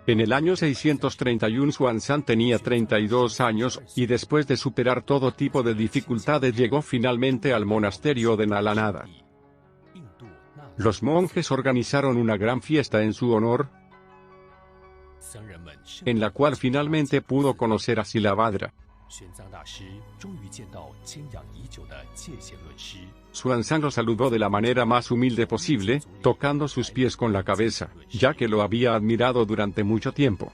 En el año 631 Xuanzang tenía 32 años, y después de superar todo tipo de dificultades llegó finalmente al monasterio de Nalanada. Los monjes organizaron una gran fiesta en su honor, en la cual finalmente pudo conocer a Silabhadra. Xuanzang lo saludó de la manera más humilde posible, tocando sus pies con la cabeza, ya que lo había admirado durante mucho tiempo.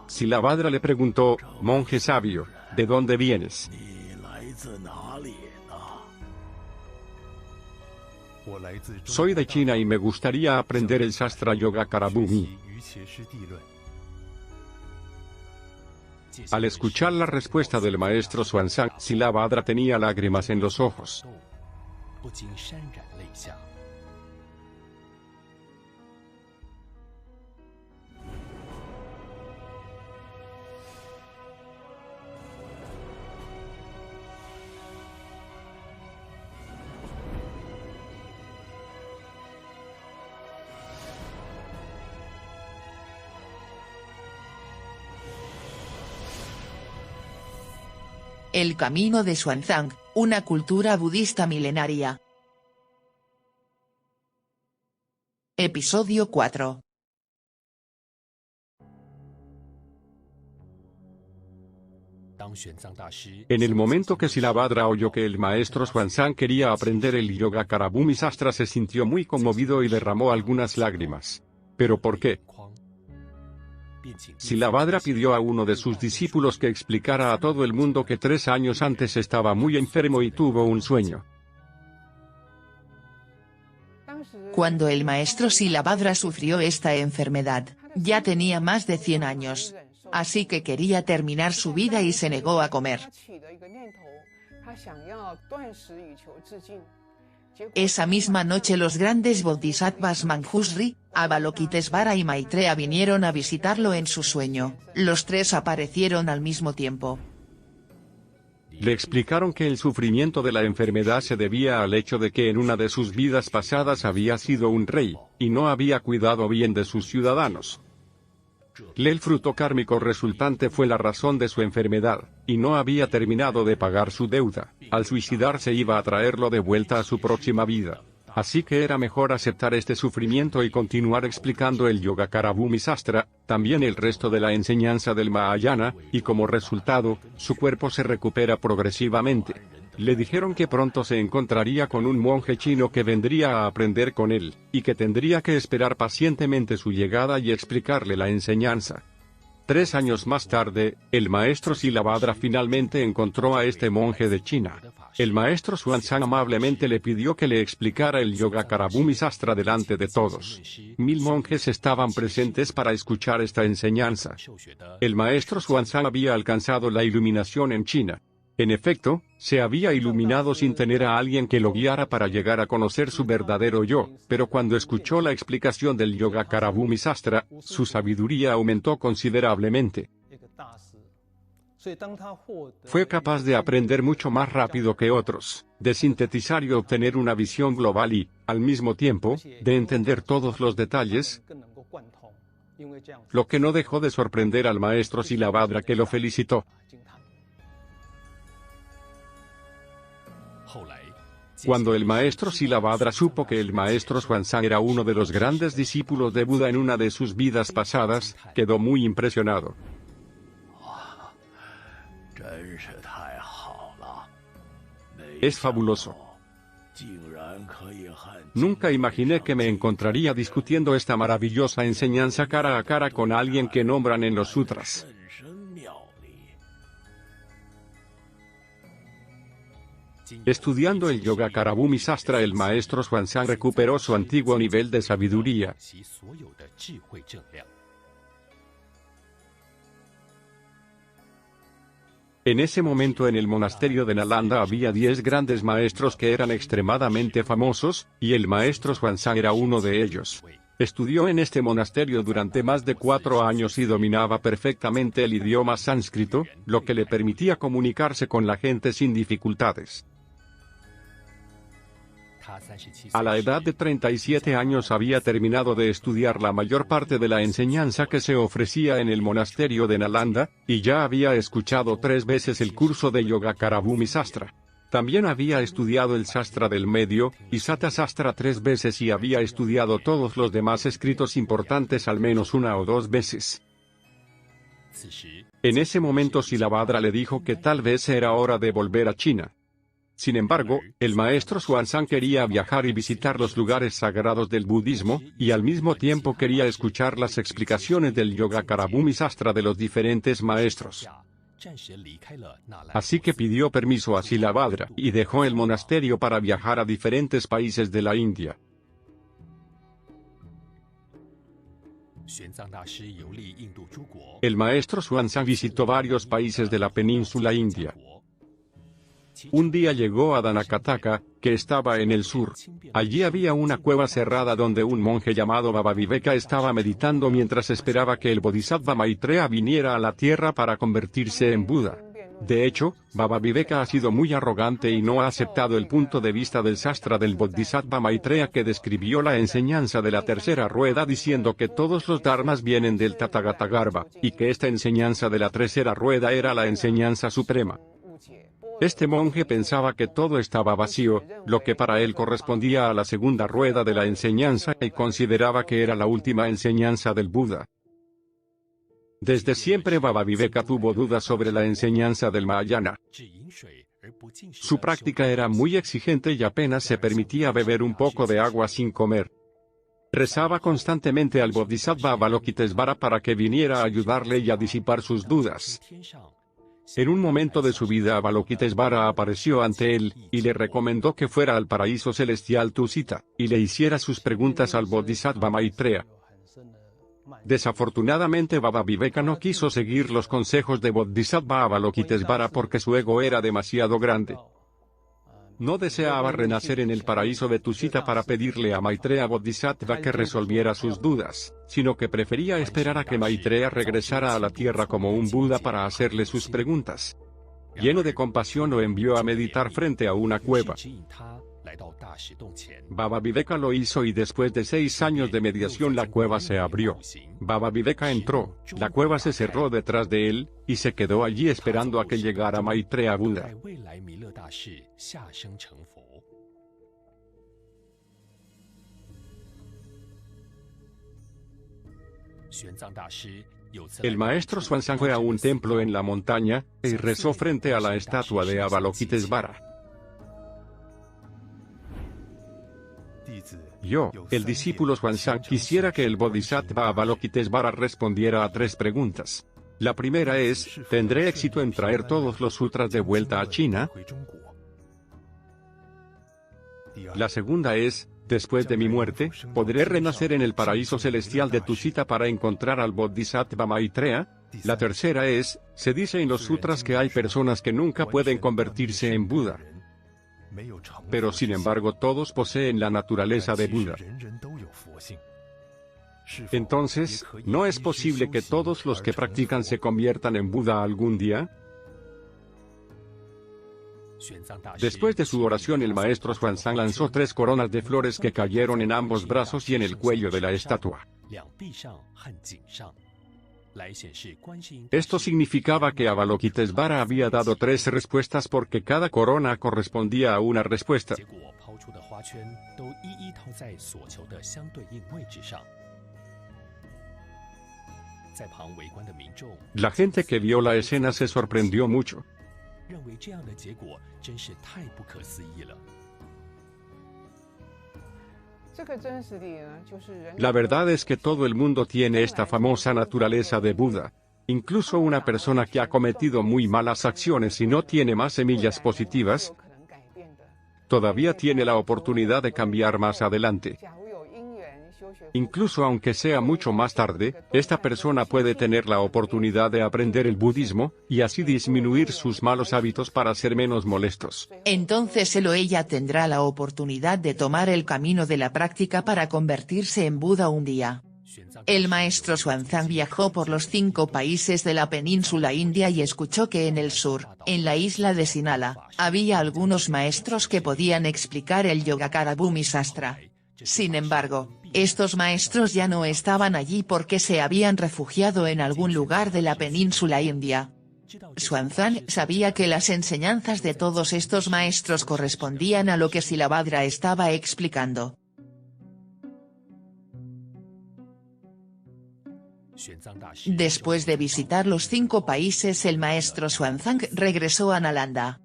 Silabhadra le preguntó: monje sabio, ¿de dónde vienes? Soy de China y me gustaría aprender el Sastra Yogacarabhumi. Al escuchar la respuesta del maestro Xuanzang, Silabhadra tenía lágrimas en los ojos. El camino de Xuanzang, una cultura budista milenaria. Episodio 4. En el momento que Silabhadra oyó que el maestro Xuanzang quería aprender el Yogacarabhumi Sastra, se sintió muy conmovido y derramó algunas lágrimas. ¿Pero por qué? Silabhadra pidió a uno de sus discípulos que explicara a todo el mundo que 3 años antes estaba muy enfermo y tuvo un sueño. Cuando el maestro Silabhadra sufrió esta enfermedad, ya tenía más de 100 años. Así que quería terminar su vida y se negó a comer. Esa misma noche los grandes bodhisattvas Manjushri, Avalokitesvara y Maitreya vinieron a visitarlo en su sueño. Los 3 aparecieron al mismo tiempo. Le explicaron que el sufrimiento de la enfermedad se debía al hecho de que en una de sus vidas pasadas había sido un rey, y no había cuidado bien de sus ciudadanos. El fruto kármico resultante fue la razón de su enfermedad, y no había terminado de pagar su deuda. Al suicidarse iba a traerlo de vuelta a su próxima vida. Así que era mejor aceptar este sufrimiento y continuar explicando el Yogacarabhumi Sastra, también el resto de la enseñanza del Mahayana, y como resultado, su cuerpo se recupera progresivamente. Le dijeron que pronto se encontraría con un monje chino que vendría a aprender con él, y que tendría que esperar pacientemente su llegada y explicarle la enseñanza. 3 años más tarde, el maestro Silabhadra finalmente encontró a este monje de China. El maestro Xuanzang amablemente le pidió que le explicara el Yogacarabhumi Sastra delante de todos. 1000 monjes estaban presentes para escuchar esta enseñanza. El maestro Xuanzang había alcanzado la iluminación en China. En efecto, se había iluminado sin tener a alguien que lo guiara para llegar a conocer su verdadero yo, pero cuando escuchó la explicación del Yogacarabhumi Sastra, su sabiduría aumentó considerablemente. Fue capaz de aprender mucho más rápido que otros, de sintetizar y obtener una visión global y, al mismo tiempo, de entender todos los detalles, lo que no dejó de sorprender al maestro Silabhadra, que lo felicitó. Cuando el maestro Silabhadra supo que el maestro Xuanzang era uno de los grandes discípulos de Buda en una de sus vidas pasadas, quedó muy impresionado. Es fabuloso. Nunca imaginé que me encontraría discutiendo esta maravillosa enseñanza cara a cara con alguien que nombran en los sutras. Estudiando el Yogacarabhumi Sastra, el maestro Xuanzang recuperó su antiguo nivel de sabiduría. En ese momento en el monasterio de Nalanda había 10 grandes maestros que eran extremadamente famosos, y el maestro Xuanzang era uno de ellos. Estudió en este monasterio durante más de 4 años y dominaba perfectamente el idioma sánscrito, lo que le permitía comunicarse con la gente sin dificultades. A la edad de 37 años había terminado de estudiar la mayor parte de la enseñanza que se ofrecía en el monasterio de Nalanda, y ya había escuchado 3 veces el curso de Yogacarabhumi Sastra. También había estudiado el Sastra del Medio, y Sata Sastra 3 veces y había estudiado todos los demás escritos importantes al menos 1 o 2 veces. En ese momento Silabhadra le dijo que tal vez era hora de volver a China. Sin embargo, el maestro Xuanzang quería viajar y visitar los lugares sagrados del budismo, y al mismo tiempo quería escuchar las explicaciones del Yogacarabhumi Sastra de los diferentes maestros. Así que pidió permiso a Silabhadra, y dejó el monasterio para viajar a diferentes países de la India. El maestro Xuanzang visitó varios países de la península india. Un día llegó a Dhanakataka, que estaba en el sur. Allí había una cueva cerrada donde un monje llamado Babaviveka estaba meditando mientras esperaba que el Bodhisattva Maitreya viniera a la tierra para convertirse en Buda. De hecho, Babaviveka ha sido muy arrogante y no ha aceptado el punto de vista del Sastra del Bodhisattva Maitreya, que describió la enseñanza de la tercera rueda diciendo que todos los dharmas vienen del Tathagata-garbha, y que esta enseñanza de la tercera rueda era la enseñanza suprema. Este monje pensaba que todo estaba vacío, lo que para él correspondía a la segunda rueda de la enseñanza, y consideraba que era la última enseñanza del Buda. Desde siempre Babaviveka tuvo dudas sobre la enseñanza del Mahayana. Su práctica era muy exigente y apenas se permitía beber un poco de agua sin comer. Rezaba constantemente al Bodhisattva Avalokitesvara para que viniera a ayudarle y a disipar sus dudas. En un momento de su vida Avalokitesvara apareció ante él, y le recomendó que fuera al paraíso celestial Tusita, y le hiciera sus preguntas al Bodhisattva Maitreya. Desafortunadamente Babaviveka no quiso seguir los consejos de Bodhisattva Avalokitesvara porque su ego era demasiado grande. No deseaba renacer en el paraíso de Tusita para pedirle a Maitreya Bodhisattva que resolviera sus dudas, sino que prefería esperar a que Maitreya regresara a la tierra como un Buda para hacerle sus preguntas. Lleno de compasión lo envió a meditar frente a una cueva. Babaviveka lo hizo y después de 6 años de mediación la cueva se abrió. Babaviveka entró, la cueva se cerró detrás de él, y se quedó allí esperando a que llegara Maitreya Buda. El maestro Xuanzang fue a un templo en la montaña, y rezó frente a la estatua de Avalokitesvara. Yo, el discípulo Xuanzang, quisiera que el Bodhisattva Avalokitesvara respondiera a 3 preguntas. La primera es, ¿tendré éxito en traer todos los sutras de vuelta a China? La segunda es, después de mi muerte, ¿podré renacer en el paraíso celestial de Tusita para encontrar al Bodhisattva Maitreya? La tercera es, se dice en los sutras que hay personas que nunca pueden convertirse en Buda. Pero sin embargo todos poseen la naturaleza de Buda. Entonces, ¿no es posible que todos los que practican se conviertan en Buda algún día? Después de su oración el maestro Xuanzang lanzó 3 coronas de flores que cayeron en ambos brazos y en el cuello de la estatua. Esto significaba que Avalokitesvara había dado 3 respuestas porque cada corona correspondía a una respuesta. La gente que vio la escena se sorprendió mucho. La verdad es que todo el mundo tiene esta famosa naturaleza de Buda. Incluso una persona que ha cometido muy malas acciones y no tiene más semillas positivas, todavía tiene la oportunidad de cambiar más adelante. Incluso aunque sea mucho más tarde, esta persona puede tener la oportunidad de aprender el budismo, y así disminuir sus malos hábitos para ser menos molestos. Entonces él o ella tendrá la oportunidad de tomar el camino de la práctica para convertirse en Buda un día. El maestro Xuanzang viajó por los 5 países de la península india y escuchó que en el sur, en la isla de Sinhala, había algunos maestros que podían explicar el Yogacara Bhumi Sastra. Sin embargo, estos maestros ya no estaban allí porque se habían refugiado en algún lugar de la península india. Xuanzang sabía que las enseñanzas de todos estos maestros correspondían a lo que Silabhadra estaba explicando. Después de visitar los 5 países, el maestro Xuanzang regresó a Nalanda.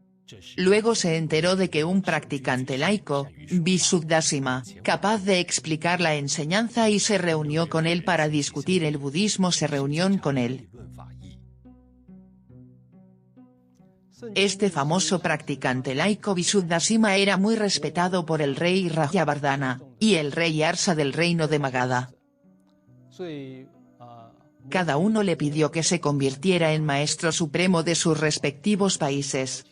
Luego se enteró de que un practicante laico, Visuddhasima, capaz de explicar la enseñanza y se reunió con él para discutir el budismo, se reunió con él. Este famoso practicante laico Visuddhasima era muy respetado por el rey Rajavardhana, y el rey Arsa del reino de Magadha. Cada uno le pidió que se convirtiera en maestro supremo de sus respectivos países.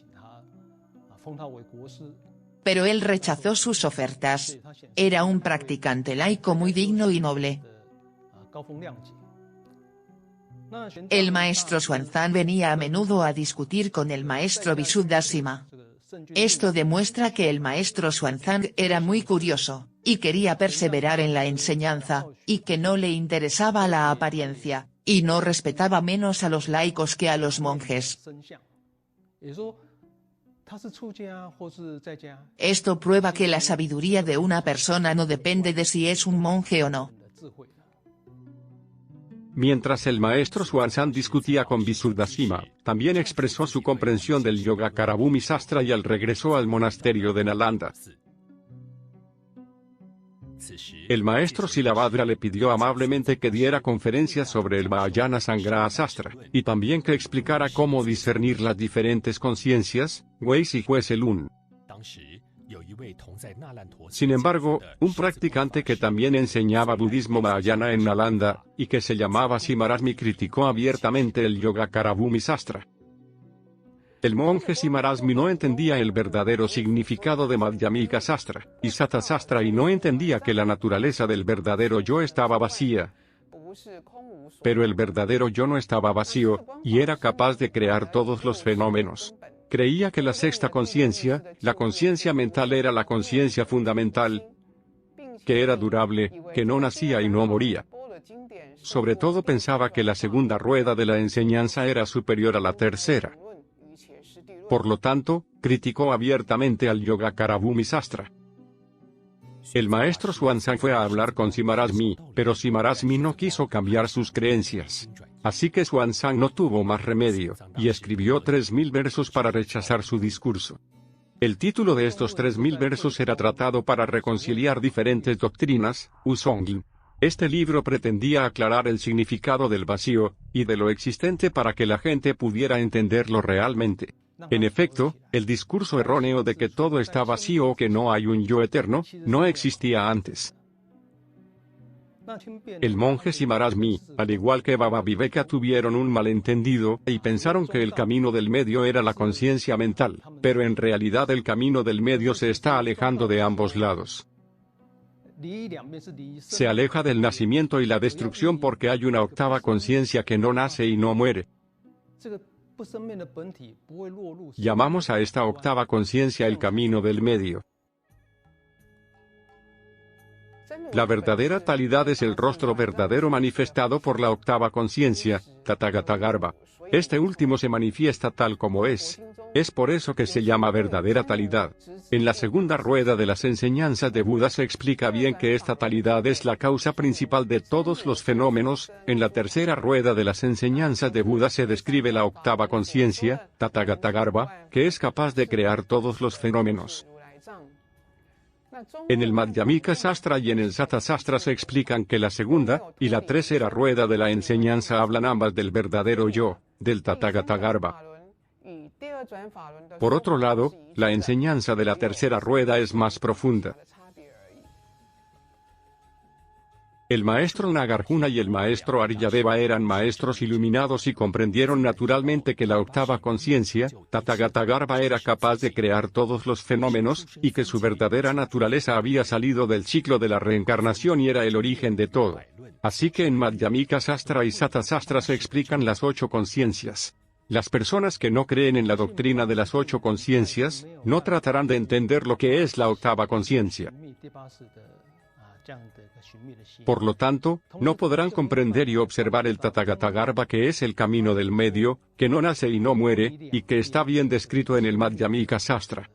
Pero él rechazó sus ofertas. Era un practicante laico muy digno y noble. El maestro Xuanzang venía a menudo a discutir con el maestro Visuddhasima. Esto demuestra que el maestro Xuanzang era muy curioso, y quería perseverar en la enseñanza, y que no le interesaba la apariencia, y no respetaba menos a los laicos que a los monjes. Esto prueba que la sabiduría de una persona no depende de si es un monje o no. Mientras el maestro Xuanzang discutía con Visuddhasima, también expresó su comprensión del Yogacara Bhumi Sastra y regresó al monasterio de Nalanda. El maestro Silabhadra le pidió amablemente que diera conferencias sobre el Mahayana Sangraha Sastra, y también que explicara cómo discernir las diferentes conciencias, Weis y Hueselun. Sin embargo, un practicante que también enseñaba budismo Mahayana en Nalanda, y que se llamaba Simarasmi, criticó abiertamente el Yogacara Bhumi Sastra. El monje Simarasmi no entendía el verdadero significado de Madhyamika Sastra, y Sata Sastra, y no entendía que la naturaleza del verdadero yo estaba vacía. Pero el verdadero yo no estaba vacío, y era capaz de crear todos los fenómenos. Creía que la sexta conciencia, la conciencia mental, era la conciencia fundamental, que era durable, que no nacía y no moría. Sobre todo pensaba que la segunda rueda de la enseñanza era superior a la tercera. Por lo tanto, criticó abiertamente al Yogacara Bhumi Sastra. El maestro Xuanzang fue a hablar con Simarasmi, pero Simarasmi no quiso cambiar sus creencias. Así que Xuanzang no tuvo más remedio, y escribió 3000 versos para rechazar su discurso. El título de estos 3000 versos era Tratado para reconciliar diferentes doctrinas, Usongin. Este libro pretendía aclarar el significado del vacío, y de lo existente para que la gente pudiera entenderlo realmente. En efecto, el discurso erróneo de que todo está vacío o que no hay un yo eterno, no existía antes. El monje Simarasmi, al igual que Baba Viveka, tuvieron un malentendido, y pensaron que el camino del medio era la conciencia mental, pero en realidad el camino del medio se está alejando de ambos lados. Se aleja del nacimiento y la destrucción porque hay una octava conciencia que no nace y no muere. Llamamos a esta octava conciencia el camino del medio. La verdadera talidad es el rostro verdadero manifestado por la octava conciencia, Tathagata-garbha. Este último se manifiesta tal como es. Es por eso que se llama verdadera talidad. En la segunda rueda de las enseñanzas de Buda se explica bien que esta talidad es la causa principal de todos los fenómenos. En la tercera rueda de las enseñanzas de Buda se describe la octava conciencia, Tathagata-garbha, que es capaz de crear todos los fenómenos. En el Madhyamika Sastra y en el Sata Sastra se explican que la segunda y la tercera rueda de la enseñanza hablan ambas del verdadero yo, del Tathagata-garbha. Por otro lado, la enseñanza de la tercera rueda es más profunda. El maestro Nagarjuna y el maestro Aryadeva eran maestros iluminados y comprendieron naturalmente que la octava conciencia, Tathagata-garbha, era capaz de crear todos los fenómenos, y que su verdadera naturaleza había salido del ciclo de la reencarnación y era el origen de todo. Así que en Madhyamika Sastra y Sata Sastra se explican las 8 conciencias. Las personas que no creen en la doctrina de las 8 conciencias, no tratarán de entender lo que es la octava conciencia. Por lo tanto, no podrán comprender y observar el Tathagata-garbha, que es el camino del medio, que no nace y no muere, y que está bien descrito en el Madhyamika Sastra.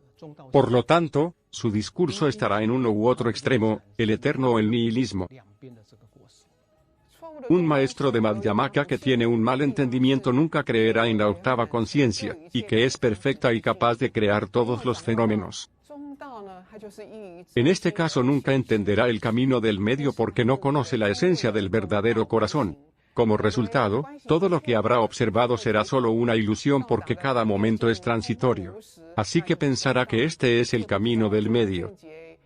Por lo tanto, su discurso estará en uno u otro extremo, el eterno o el nihilismo. Un maestro de Madhyamaka que tiene un mal entendimiento nunca creerá en la octava conciencia, y que es perfecta y capaz de crear todos los fenómenos. En este caso nunca entenderá el camino del medio porque no conoce la esencia del verdadero corazón. Como resultado, todo lo que habrá observado será solo una ilusión porque cada momento es transitorio. Así que pensará que este es el camino del medio.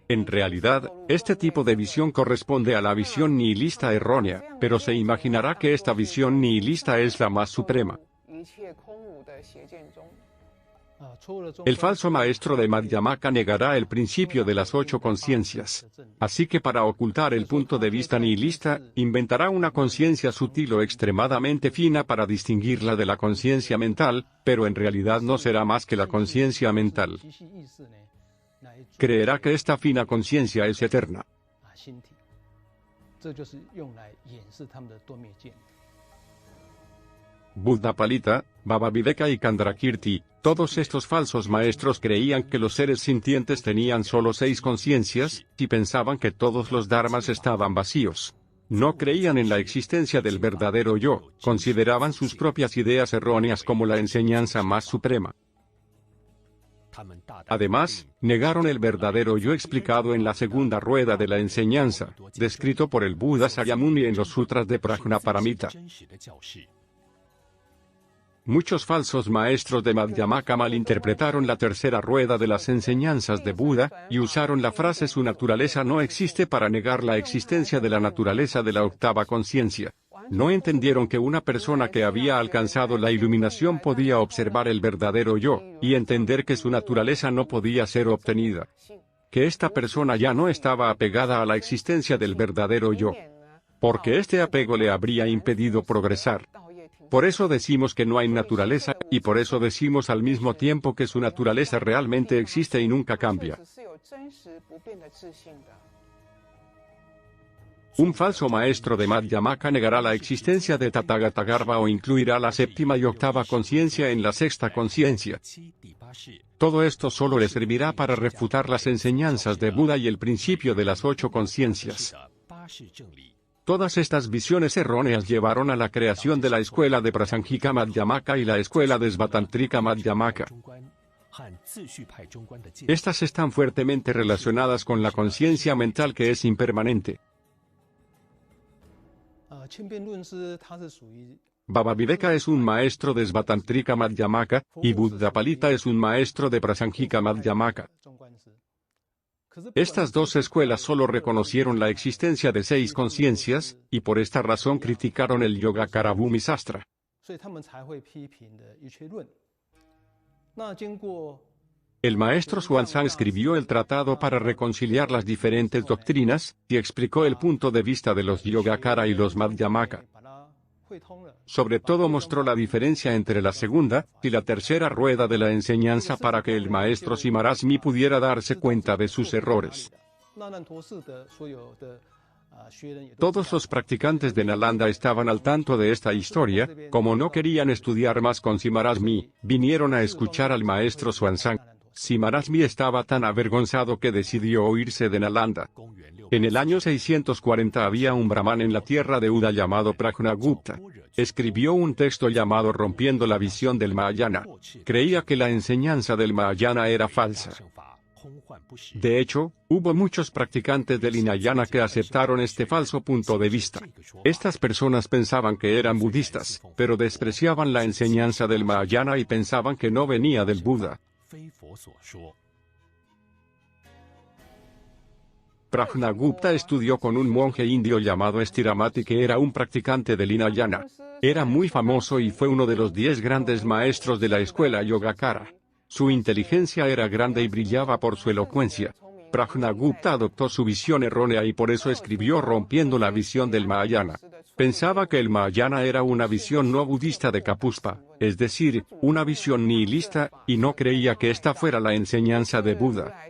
En realidad, este tipo de visión corresponde a la visión nihilista errónea, pero se imaginará que esta visión nihilista es la más suprema. El falso maestro de Madhyamaka negará el principio de las 8 conciencias. Así que para ocultar el punto de vista nihilista, inventará una conciencia sutil o extremadamente fina para distinguirla de la conciencia mental, pero en realidad no será más que la conciencia mental. Creerá que esta fina conciencia es eterna. Buddhapalita, Bhavavideka y Candrakirti, todos estos falsos maestros creían que los seres sintientes tenían solo 6 conciencias, y pensaban que todos los dharmas estaban vacíos. No creían en la existencia del verdadero yo, consideraban sus propias ideas erróneas como la enseñanza más suprema. Además, negaron el verdadero yo explicado en la segunda rueda de la enseñanza, descrito por el Buda Sakyamuni en los sutras de Prajnaparamita. Muchos falsos maestros de Madhyamaka malinterpretaron la tercera rueda de las enseñanzas de Buda, y usaron la frase su naturaleza no existe para negar la existencia de la naturaleza de la octava conciencia. No entendieron que una persona que había alcanzado la iluminación podía observar el verdadero yo, y entender que su naturaleza no podía ser obtenida. Que esta persona ya no estaba apegada a la existencia del verdadero yo, porque este apego le habría impedido progresar. Por eso decimos que no hay naturaleza, y por eso decimos al mismo tiempo que su naturaleza realmente existe y nunca cambia. Un falso maestro de Madhyamaka negará la existencia de Tathagata-garbha o incluirá la séptima y octava conciencia en la sexta conciencia. Todo esto solo le servirá para refutar las enseñanzas de Buda y el principio de las 8 conciencias. Todas estas visiones erróneas llevaron a la creación de la escuela de Prasanghika Madhyamaka y la escuela de Svatantrika Madhyamaka. Estas están fuertemente relacionadas con la conciencia mental que es impermanente. Bhavavideka es un maestro de Svatantrika Madhyamaka, y Buddhapalita es un maestro de Prasanghika Madhyamaka. Estas dos escuelas solo reconocieron la existencia de 6 conciencias, y por esta razón criticaron el Yogacara Bhumi Sastra. El maestro Xuanzang escribió el tratado para reconciliar las diferentes doctrinas, y explicó el punto de vista de los Yogacara y los Madhyamaka. Sobre todo mostró la diferencia entre la segunda y la tercera rueda de la enseñanza para que el maestro Simarasmi pudiera darse cuenta de sus errores. Todos los practicantes de Nalanda estaban al tanto de esta historia. Como no querían estudiar más con Simarasmi, vinieron a escuchar al maestro Xuanzang. Simarasmi estaba tan avergonzado que decidió irse de Nalanda. En el año 640 había un brahman en la tierra de Uda llamado Prajnagupta. Escribió un texto llamado Rompiendo la visión del Mahayana. Creía que la enseñanza del Mahayana era falsa. De hecho, hubo muchos practicantes del Hinayana que aceptaron este falso punto de vista. Estas personas pensaban que eran budistas, pero despreciaban la enseñanza del Mahayana y pensaban que no venía del Buda. Prajnagupta estudió con un monje indio llamado Stiramati que era un practicante del Hinayana. Era muy famoso y fue uno de los 10 grandes maestros de la escuela Yogacara. Su inteligencia era grande y brillaba por su elocuencia. Prajnagupta adoptó su visión errónea y por eso escribió rompiendo la visión del Mahayana. Pensaba que el Mahayana era una visión no budista de Kapuspa, es decir, una visión nihilista, y no creía que esta fuera la enseñanza de Buda.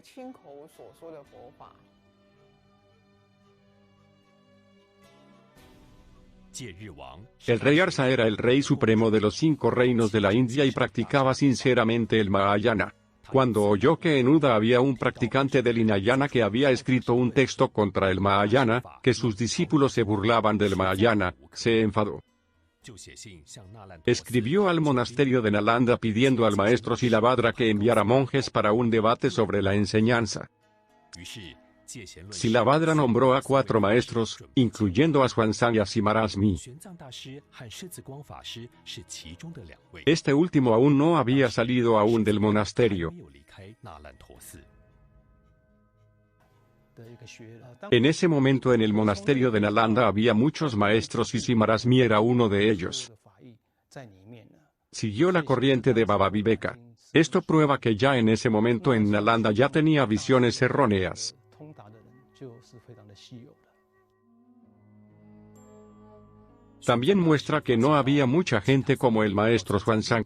El rey Arsa era el rey supremo de los 5 reinos de la India y practicaba sinceramente el Mahayana. Cuando oyó que en Uda había un practicante del Hinayana que había escrito un texto contra el Mahayana, que sus discípulos se burlaban del Mahayana, se enfadó. Escribió al monasterio de Nalanda pidiendo al maestro Silabhadra que enviara monjes para un debate sobre la enseñanza. Silabhadra nombró a 4 maestros, incluyendo a Xuanzang y a Simarasmi. Este último aún no había salido aún del monasterio. En ese momento en el monasterio de Nalanda había muchos maestros y Simarasmi era uno de ellos. Siguió la corriente de Baba Viveka. Esto prueba que ya en ese momento en Nalanda ya tenía visiones erróneas. También muestra que no había mucha gente como el maestro Xuanzang.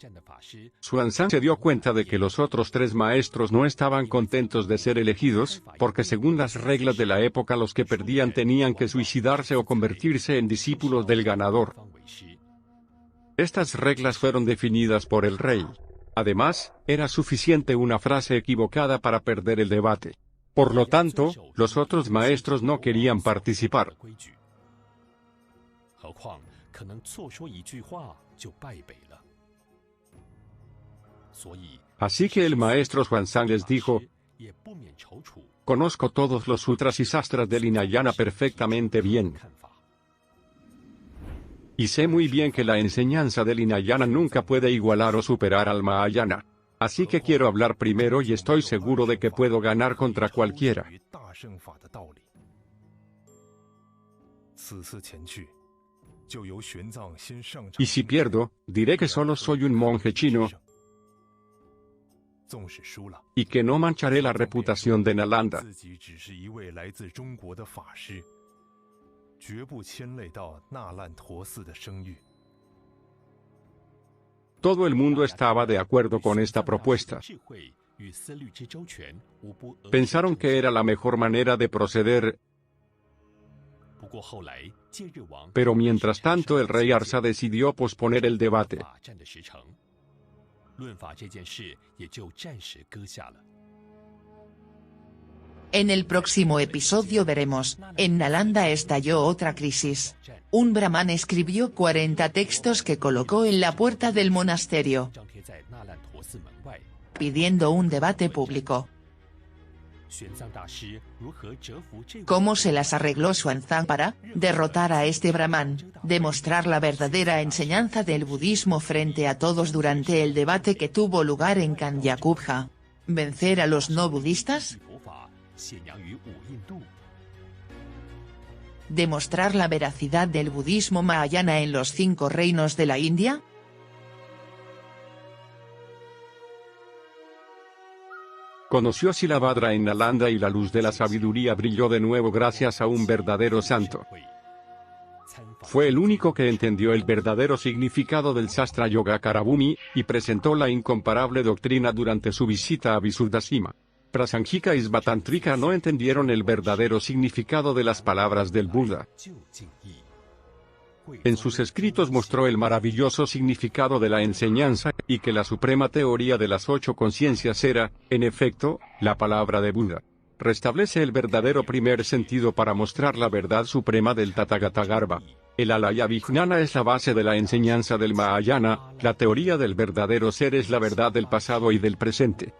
Xuanzang se dio cuenta de que los otros 3 maestros no estaban contentos de ser elegidos, porque según las reglas de la época los que perdían tenían que suicidarse o convertirse en discípulos del ganador. Estas reglas fueron definidas por el rey. Además, era suficiente una frase equivocada para perder el debate. Por lo tanto, los otros maestros no querían participar. Así que el maestro Xuanzang les dijo: conozco todos los sutras y sastras del Hinayana perfectamente bien. Y sé muy bien que la enseñanza del Hinayana nunca puede igualar o superar al Mahayana. Así que quiero hablar primero y estoy seguro de que puedo ganar contra cualquiera. Y si pierdo, diré que solo soy un monje chino y que no mancharé la reputación de Nalanda. Todo el mundo estaba de acuerdo con esta propuesta. Pensaron que era la mejor manera de proceder. Pero mientras tanto el rey Arsa decidió posponer el debate. En el próximo episodio veremos, en Nalanda estalló otra crisis. Un brahman escribió 40 textos que colocó en la puerta del monasterio, pidiendo un debate público. ¿Cómo se las arregló Xuanzang para derrotar a este brahman, demostrar la verdadera enseñanza del budismo frente a todos durante el debate que tuvo lugar en Kanyakubja? ¿Vencer a los no budistas? ¿Demostrar la veracidad del budismo mahayana en los 5 reinos de la India? Conoció a Silabhadra en Nalanda y la luz de la sabiduría brilló de nuevo gracias a un verdadero santo. Fue el único que entendió el verdadero significado del Sastra Yogacarabhumi, y presentó la incomparable doctrina durante su visita a Visuddhasima. Prasanjika y Svatantrika no entendieron el verdadero significado de las palabras del Buda. En sus escritos mostró el maravilloso significado de la enseñanza, y que la suprema teoría de las 8 conciencias era, en efecto, la palabra de Buda. Restablece el verdadero primer sentido para mostrar la verdad suprema del Tathagata-garbha. El alaya vijnana es la base de la enseñanza del Mahayana, la teoría del verdadero ser es la verdad del pasado y del presente.